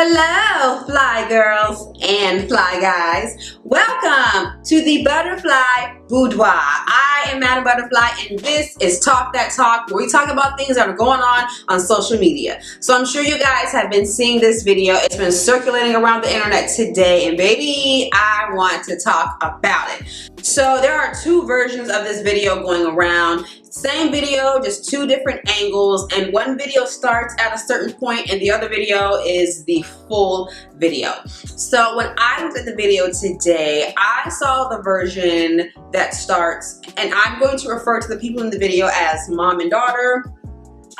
Hello, fly girls and fly guys. Welcome to the ButHerFly Boudoir. I am Madame ButHerFly and this is Talk That Talk, where we talk about things that are going on social media. So I'm sure you guys have been seeing this video. It's been circulating around the internet today and baby, I want to talk about it. So there are two versions of this video going around. Same video, just two different angles, and one video starts at a certain point and the other video is the full video. So when I looked at the video today, I saw the version that starts, and I'm going to refer to the people in the video as mom and daughter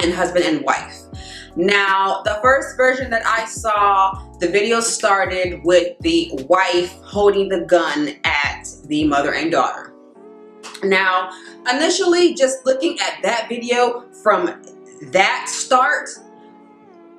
and husband and wife. Now, the first version that I saw, the video started with the wife holding the gun at the mother and daughter. Now, initially, just looking at that video from that start,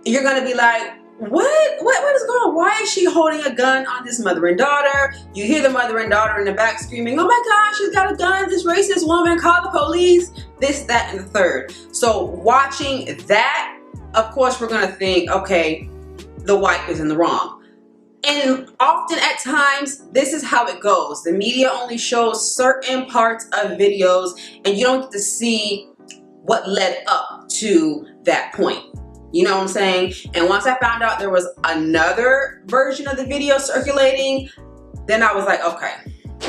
you're gonna be like, what is going on? Why is she holding a gun on this mother and daughter? You hear the mother and daughter in the back screaming, oh my gosh, she's got a gun, this racist woman, call the police, this, that, and the third. So watching that, of course, we're gonna think, okay, the wife is in the wrong. And often at times, this is how it goes. The media only shows certain parts of videos and you don't get to see what led up to that point. You know what I'm saying? And once I found out there was another version of the video circulating, then I was like, okay,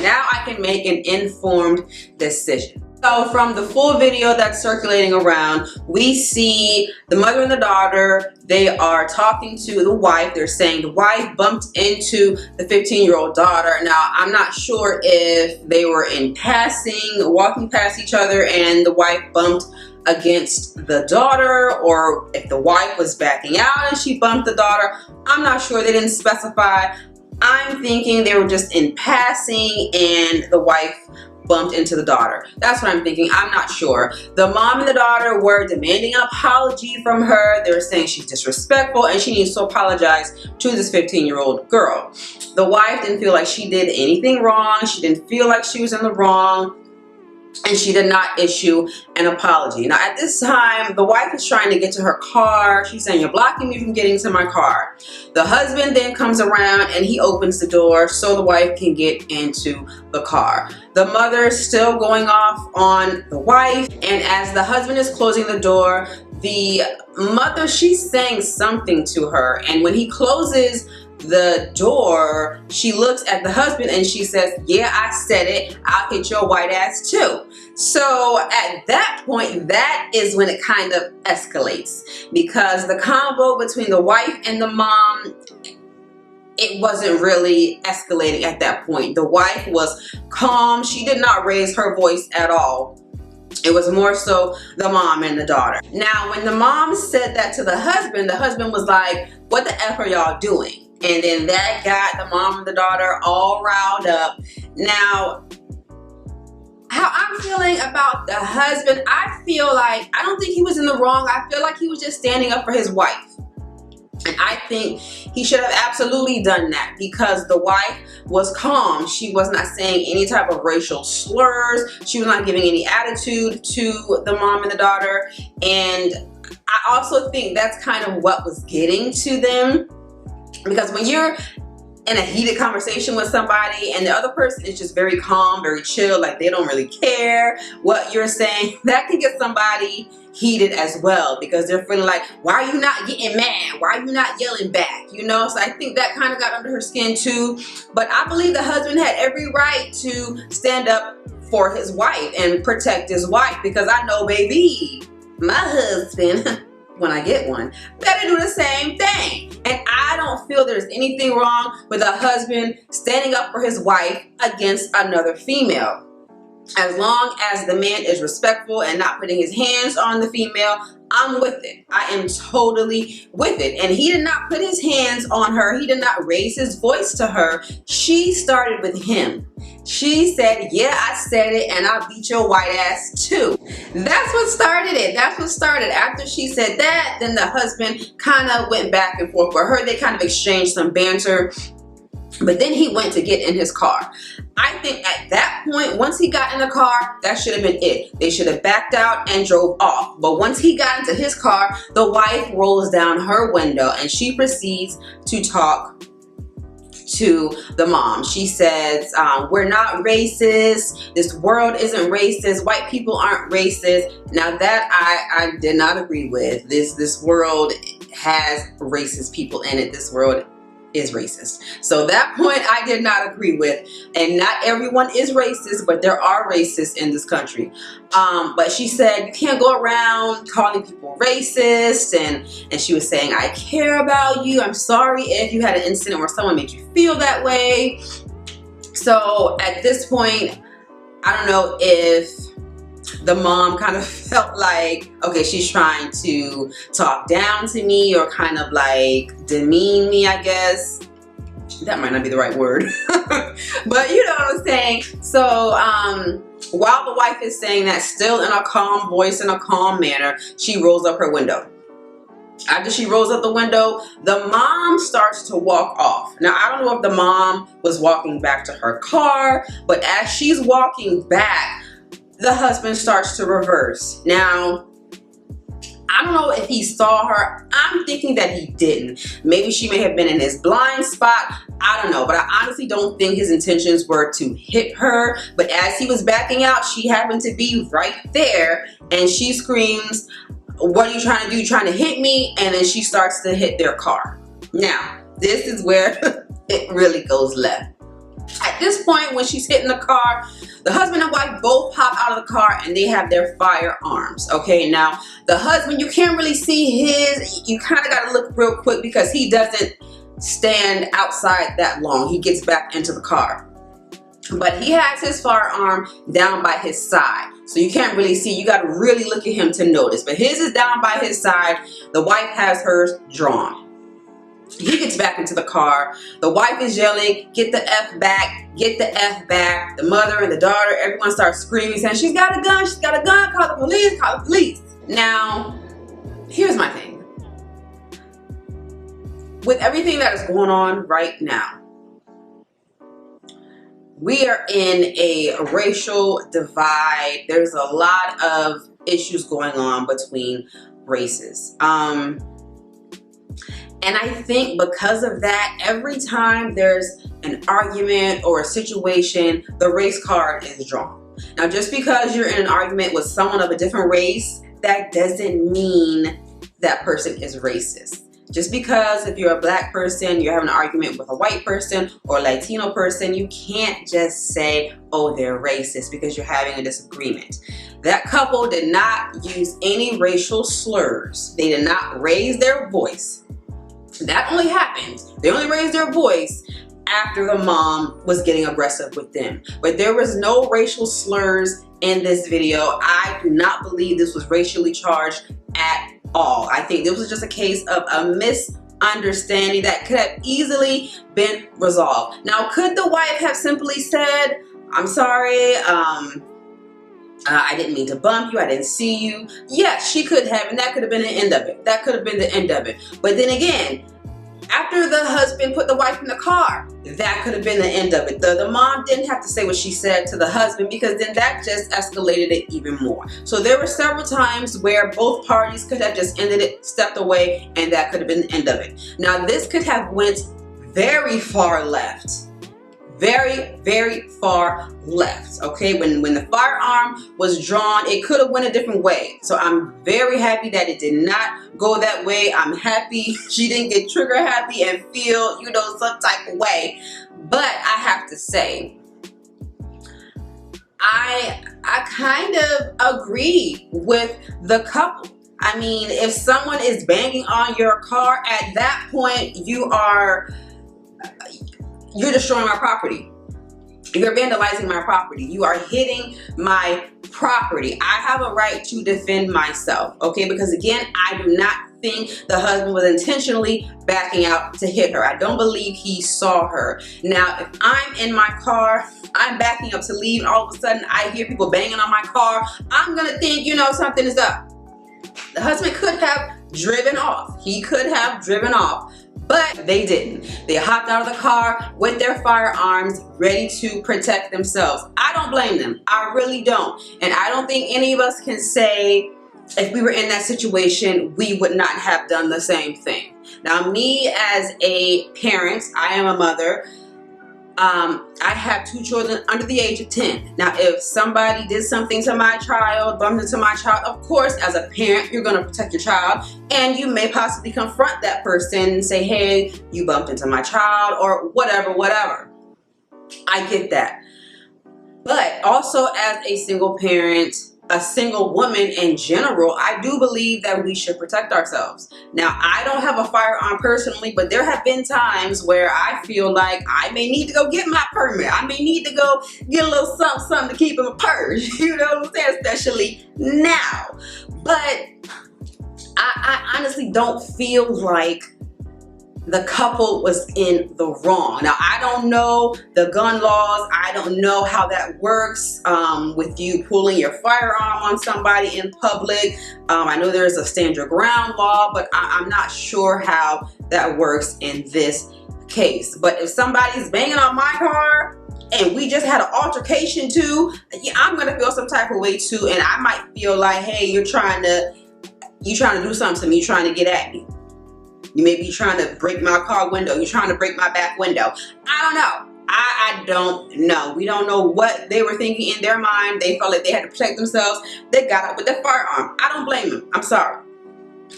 now I can make an informed decision. So from the full video that's circulating around, we see the mother and the daughter, they are talking to the wife. They're saying the wife bumped into the 15-year-old daughter. Now, I'm not sure if they were in passing, walking past each other, and the wife bumped against the daughter, or if the wife was backing out and she bumped the daughter. I'm not sure. They didn't specify. I'm thinking they were just in passing and the wife bumped into the daughter. That's what I'm thinking. I'm not sure. The mom and the daughter were demanding an apology from her. They were saying she's disrespectful and she needs to apologize to this 15-year-old girl. The wife didn't feel like she did anything wrong. She didn't feel like she was in the wrong, and she did not issue an apology. Now at this time, the wife is trying to get to her car. She's saying, you're blocking me from getting to my car. The husband then comes around and he opens the door so the wife can get into the car. The mother is still going off on the wife, and as the husband is closing the door, the mother, she's saying something to her, and when he closes the door, she looks at the husband and she says, yeah, I said it, I'll hit your white ass too. So at that point, that is when it kind of escalates, because the combo between the wife and the mom, it wasn't really escalating at that point. The wife was calm. She did not raise her voice at all. It was more so the mom and the daughter. Now, when the mom said that to the husband was like, what the F are y'all doing? And then that got the mom and the daughter all riled up. Now, how I'm feeling about the husband, I feel like, I don't think he was in the wrong. I feel like he was just standing up for his wife. And I think he should have absolutely done that, because the wife was calm. She was not saying any type of racial slurs. She was not giving any attitude to the mom and the daughter. And I also think that's kind of what was getting to them. Because when you're in a heated conversation with somebody and the other person is just very calm, very chill, like they don't really care what you're saying, that can get somebody heated as well, because they're feeling like, why are you not getting mad? Why are you not yelling back? You know, so I think that kind of got under her skin too. But I believe the husband had every right to stand up for his wife and protect his wife, because I know, baby, my husband, when I get one, better do the same thing. And I don't feel there's anything wrong with a husband standing up for his wife against another female. As long as the man is respectful and not putting his hands on the female, I'm with it. I am totally with it. And he did not put his hands on her. He did not raise his voice to her. She started with him. She said, yeah, I said it, and I'll beat your white ass too. That's what started it. That's what started. After she said that, then the husband kind of went back and forth with her. They kind of exchanged some banter. But then he went to get in his car. I think at that point, once he got in the car, that should have been it. They should have backed out and drove off. But once he got into his car, the wife rolls down her window and she proceeds to talk to the mom. She says, we're not racist. This world isn't racist. White people aren't racist. Now that I did not agree with. This world has racist people in it. This world is racist. So that point I did not agree with. And not everyone is racist, but there are racists in this country. But she said you can't go around calling people racist, and she was saying, I care about you. I'm sorry if you had an incident where someone made you feel that way. So at this point, I don't know if the mom kind of felt like, okay, she's trying to talk down to me or kind of like demean me, I guess. That might not be the right word, but you know what I'm saying. So while the wife is saying that, still in a calm voice, in a calm manner, she rolls up her window. After she rolls up the window, the mom starts to walk off. Now, I don't know if the mom was walking back to her car, but as she's walking back, the husband starts to reverse. Now, I don't know if he saw her. I'm thinking that he didn't. Maybe she may have been in his blind spot. I don't know, but I honestly don't think his intentions were to hit her. But as he was backing out, she happened to be right there, and she screams, what are you trying to do? You trying to hit me? And then she starts to hit their car. Now, this is where it really goes left. At this point, when she's hitting the car, the husband and wife both hop out of the car and they have their firearms. Okay, now the husband, you can't really see his, you kind of got to look real quick because he doesn't stand outside that long. He gets back into the car. But he has his firearm down by his side. So you can't really see. You got to really look at him to notice. But his is down by his side. The wife has hers drawn. He gets back into the car. The wife is yelling, get the F back, get the F back. The mother and the daughter, everyone starts screaming, saying, she's got a gun, she's got a gun, call the police, call the police. Now, here's my thing. With everything that is going on right now, we are in a racial divide. There's a lot of issues going on between races. And I think because of that, every time there's an argument or a situation, the race card is drawn. Now, just because you're in an argument with someone of a different race, that doesn't mean that person is racist. Just because if you're a black person, you're having an argument with a white person or a Latino person, you can't just say, oh, they're racist because you're having a disagreement. That couple did not use any racial slurs. They did not raise their voice. That only happened. They only raised their voice after the mom was getting aggressive with them. But there was no racial slurs in this video. I do not believe this was racially charged at all. I think this was just a case of a misunderstanding that could have easily been resolved. Now, could the wife have simply said, I'm sorry, I didn't mean to bump you, I didn't see you? Yes, she could have, and that could have been the end of it. That could have been the end of it. But then again, after the husband put the wife in the car, that could have been the end of it. The mom didn't have to say what she said to the husband because then that just escalated it even more. So there were several times where both parties could have just ended it, stepped away, and that could have been the end of it. Now, this could have went very far left. Very, very far left. Okay, when the firearm was drawn, it could have went a different way. So I'm very happy that it did not go that way. I'm happy she didn't get trigger happy and feel, you know, some type of way. But I have to say, I kind of agree with the couple. I mean, if someone is banging on your car, at that point you're destroying my property. You're vandalizing my property. You are hitting my property. I have a right to defend myself, okay? Because again, I do not think the husband was intentionally backing out to hit her. I don't believe he saw her. Now, if I'm in my car, I'm backing up to leave, and all of a sudden I hear people banging on my car, I'm gonna think, you know, something is up. The husband could have driven off. He could have driven off. But they didn't. They hopped out of the car with their firearms ready to protect themselves. I don't blame them. I really don't. And I don't think any of us can say if we were in that situation, we would not have done the same thing. Now, me as a parent, I am a mother. I have 2 children under the age of 10. Now, if somebody did something to my child, bumped into my child, of course, as a parent, you're going to protect your child, and you may possibly confront that person and say, hey, you bumped into my child, or whatever. I get that. But also as a single parent, a single woman in general, I do believe that we should protect ourselves. Now, I don't have a firearm personally, but there have been times where I feel like I may need to go get my permit. I may need to go get a little something to keep in my purse. You know what I'm saying? Especially now. But I honestly don't feel like the couple was in the wrong. Now, I don't know the gun laws. I don't know how that works with you pulling your firearm on somebody in public. I know there's a stand your ground law, but I'm not sure how that works in this case. But if somebody's banging on my car and we just had an altercation too, yeah, I'm gonna feel some type of way too, and I might feel like, hey, you're trying to do something to me, you're trying to get at me. You may be trying to break my car window. You're trying to break my back window. I don't know. I don't know. We don't know what they were thinking in their mind. They felt like they had to protect themselves. They got up with their firearm. I don't blame them. I'm sorry.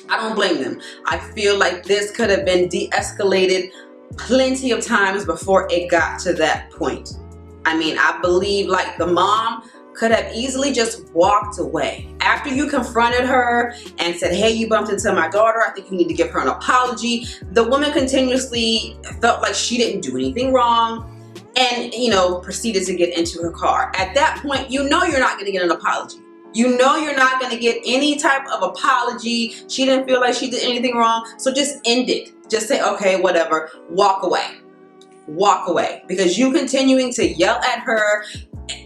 I don't blame them. I feel like this could have been de-escalated plenty of times before it got to that point. I mean, I believe like the mom could have easily just walked away. After you confronted her and said, hey, you bumped into my daughter, I think you need to give her an apology. The woman continuously felt like she didn't do anything wrong and, you know, proceeded to get into her car. At that point, you know you're not gonna get an apology. You know you're not gonna get any type of apology. She didn't feel like she did anything wrong, so just end it. Just say, okay, whatever, walk away. Walk away. Because you continuing to yell at her,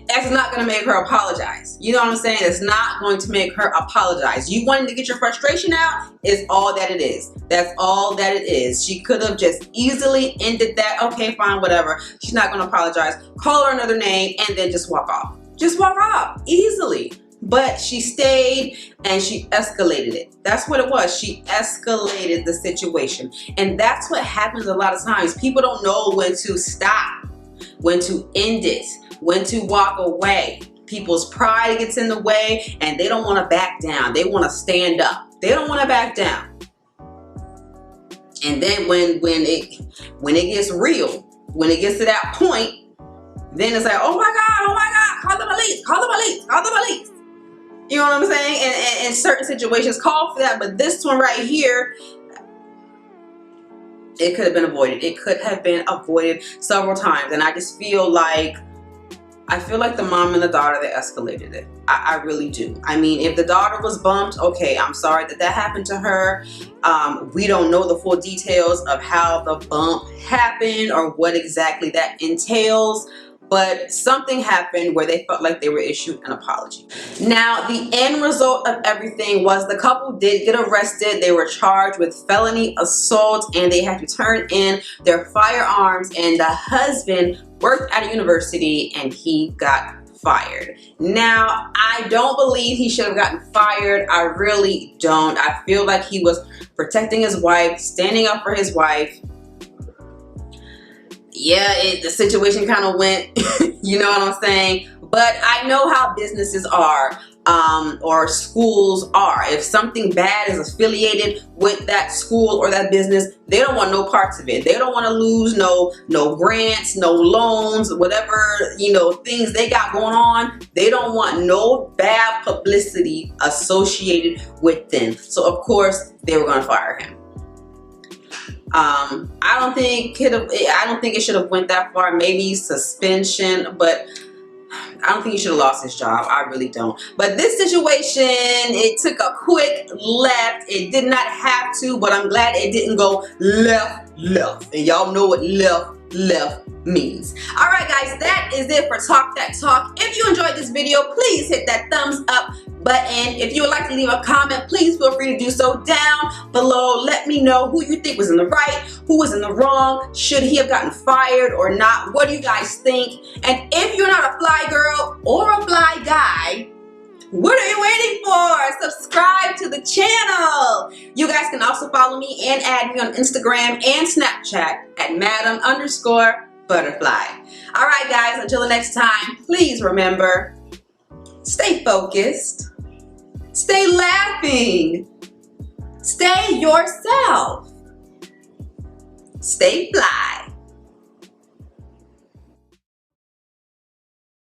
that's not going to make her apologize. You know what I'm saying? It's not going to make her apologize. You wanting to get your frustration out is all that it is. That's all that it is. She could have just easily ended that. Okay, fine, whatever. She's not going to apologize. Call her another name and then just walk off. Just walk off easily. But she stayed and she escalated it. That's what it was. She escalated the situation. And that's what happens a lot of times. People don't know when to stop, when to end it, when to walk away. People's pride gets in the way and they don't want to back down. They want to stand up. They don't want to back down. And then when it gets real, when it gets to that point, then it's like, oh my God, call the police, call the police, call the police. You know what I'm saying? And in certain situations call for that, but this one right here, it could have been avoided. It could have been avoided several times. And I just feel like, the mom and the daughter, they escalated it. I really do. I mean, if the daughter was bumped, okay, I'm sorry that happened to her. We don't know the full details of how the bump happened or what exactly that entails. But something happened where they felt like they were issued an apology. Now, the end result of everything was the couple did get arrested. They were charged with felony assault and they had to turn in their firearms, and the husband worked at a university and he got fired. Now, I don't believe he should have gotten fired. I really don't. I feel like he was protecting his wife, standing up for his wife. Yeah, the situation kind of went, you know what I'm saying? But I know how businesses are, or schools are. If something bad is affiliated with that school or that business, they don't want no parts of it. They don't want to lose no grants, no loans, whatever, you know, things they got going on. They don't want no bad publicity associated with them. So of course they were going to fire him. I don't think it should have went that far. Maybe suspension, but I don't think he should have lost his job. I really don't. But this situation, it took a quick left. It did not have to, but I'm glad it didn't go left. And y'all know what left means. All right, guys, that is it for Talk That Talk. If you enjoyed this video, please hit that thumbs up button. If you would like to leave a comment, please feel free to do so down below. Let me know who you think was in the right, who was in the wrong. Should he have gotten fired or not? What do you guys think? And if you're not a fly girl or a fly guy, what are you waiting for? Subscribe to the channel. You guys can also follow me and add me on Instagram and Snapchat at Madame _ButHerFly. All right, guys, until the next time, please remember, stay focused, stay laughing, stay yourself, stay fly.